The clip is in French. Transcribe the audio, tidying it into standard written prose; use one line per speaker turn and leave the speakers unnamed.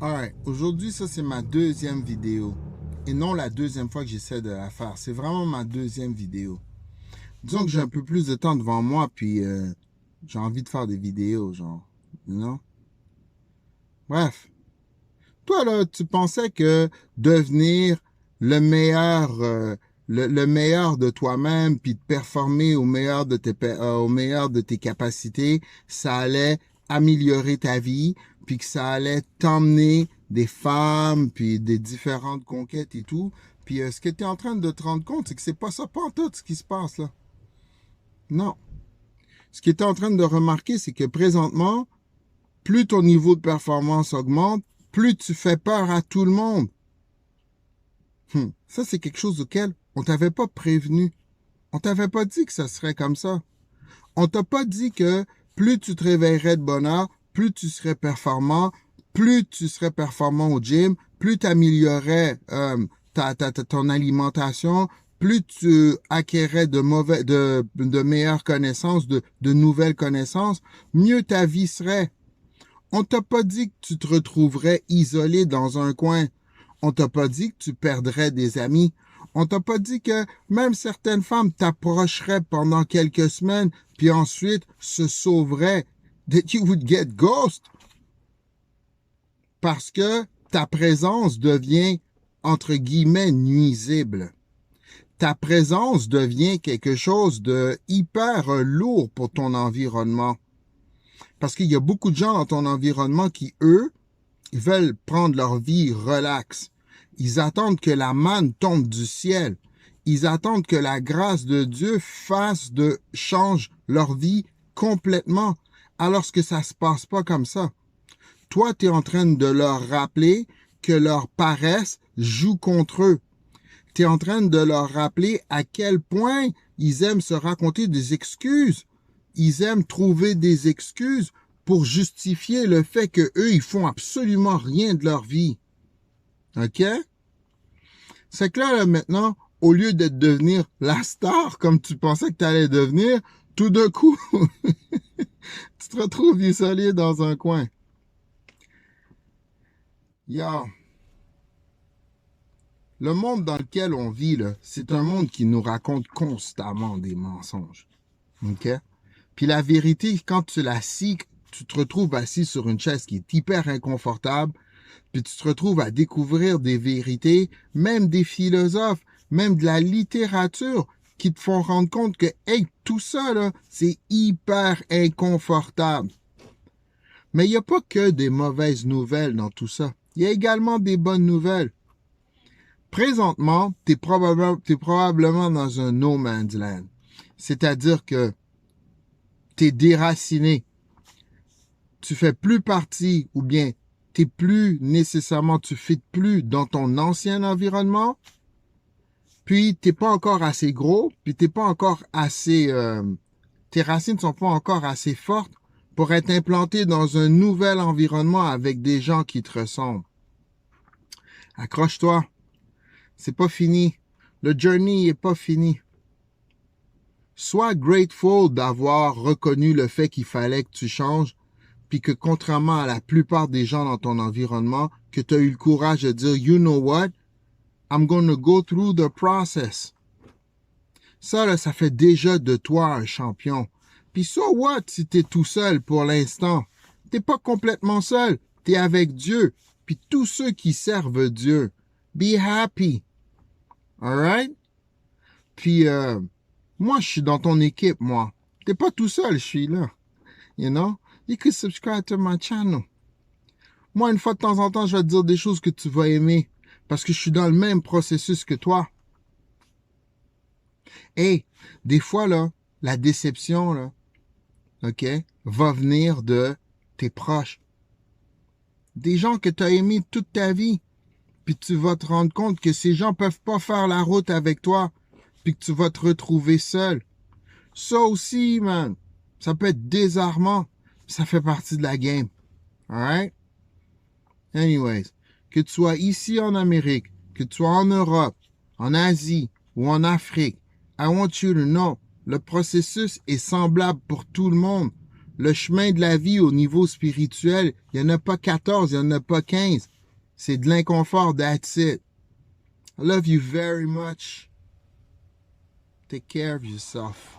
Alright, aujourd'hui, ça c'est ma deuxième vidéo. Et non la deuxième fois que j'essaie de la faire. C'est vraiment ma deuxième vidéo. Disons que j'ai un peu plus de temps devant moi, puis j'ai envie de faire des vidéos, genre. You know? Bref. Toi, là, tu pensais que devenir le meilleur, le meilleur de toi-même, puis de performer au meilleur de tes capacités, ça allait améliorer ta vie, puis que ça allait t'emmener des femmes, puis des différentes conquêtes et tout. Puis ce que tu es en train de te rendre compte, c'est que c'est pas ça, pas en tout ce qui se passe là. Non. Ce que tu es en train de remarquer, c'est que présentement, plus ton niveau de performance augmente, plus tu fais peur à tout le monde. Ça, c'est quelque chose auquel on t'avait pas prévenu. On t'avait pas dit que ça serait comme ça. On t'a pas dit que plus tu te réveillerais de bonne heure, plus tu serais performant, plus tu serais performant au gym, plus tu améliorerais ton alimentation, plus tu acquérais de meilleures connaissances, de nouvelles connaissances, mieux ta vie serait. On t'a pas dit que tu te retrouverais isolé dans un coin. On t'a pas dit que tu perdrais des amis. On t'a pas dit que même certaines femmes t'approcheraient pendant quelques semaines, puis ensuite se sauveraient. That you would get ghost. Parce que ta présence devient, entre guillemets, nuisible. Ta présence devient quelque chose de hyper lourd pour ton environnement. Parce qu'il y a beaucoup de gens dans ton environnement qui, eux, ils veulent prendre leur vie relax. Ils attendent que la manne tombe du ciel. Ils attendent que la grâce de Dieu change leur vie complètement. Alors que ça se passe pas comme ça. Toi, tu es en train de leur rappeler que leur paresse joue contre eux. Tu es en train de leur rappeler à quel point ils aiment se raconter des excuses. Ils aiment trouver des excuses pour justifier le fait que eux, ils font absolument rien de leur vie. OK? C'est que là, maintenant, au lieu de devenir la star comme tu pensais que tu allais devenir, tout d'un coup, tu te retrouves isolé dans un coin. Yo. Le monde dans lequel on vit, là, c'est un monde qui nous raconte constamment des mensonges. OK? Puis la vérité, quand tu la scies, tu te retrouves assis sur une chaise qui est hyper inconfortable, puis tu te retrouves à découvrir des vérités, même des philosophes, même de la littérature, qui te font rendre compte que, hey, tout ça, là, c'est hyper inconfortable. Mais il n'y a pas que des mauvaises nouvelles dans tout ça. Il y a également des bonnes nouvelles. Présentement, t'es probablement dans un no man's land. C'est-à-dire que t'es déraciné. Tu fais plus partie, ou bien t'es plus nécessairement, tu fites plus dans ton ancien environnement, puis t'es pas encore assez gros, puis t'es pas encore assez, tes racines sont pas encore assez fortes pour être implanté dans un nouvel environnement avec des gens qui te ressemblent. Accroche-toi. C'est pas fini. Le journey est pas fini. Sois grateful d'avoir reconnu le fait qu'il fallait que tu changes, puis que contrairement à la plupart des gens dans ton environnement, que tu as eu le courage de dire, you know what, I'm gonna go through the process. Ça, là, ça fait déjà de toi un champion. Puis so what si t'es tout seul pour l'instant? T'es pas complètement seul. T'es avec Dieu. Puis tous ceux qui servent Dieu. Be happy. Alright? Puis, moi, je suis dans ton équipe, moi. T'es pas tout seul, je suis là. You know? You can subscribe to my channel. Moi, une fois de temps en temps, je vais te dire des choses que tu vas aimer. Parce que je suis dans le même processus que toi. Et des fois, là, la déception, là, OK, va venir de tes proches. Des gens que tu as aimés toute ta vie. Puis tu vas te rendre compte que ces gens peuvent pas faire la route avec toi. Puis que tu vas te retrouver seul. Ça aussi, man, ça peut être désarmant. Ça fait partie de la game. Alright? Anyways, que tu sois ici en Amérique, que tu sois en Europe, en Asie ou en Afrique, I want you to know, le processus est semblable pour tout le monde. Le chemin de la vie au niveau spirituel, il n'y en a pas 14, il n'y en a pas 15. C'est de l'inconfort, that's it. I love you very much. Take care of yourself.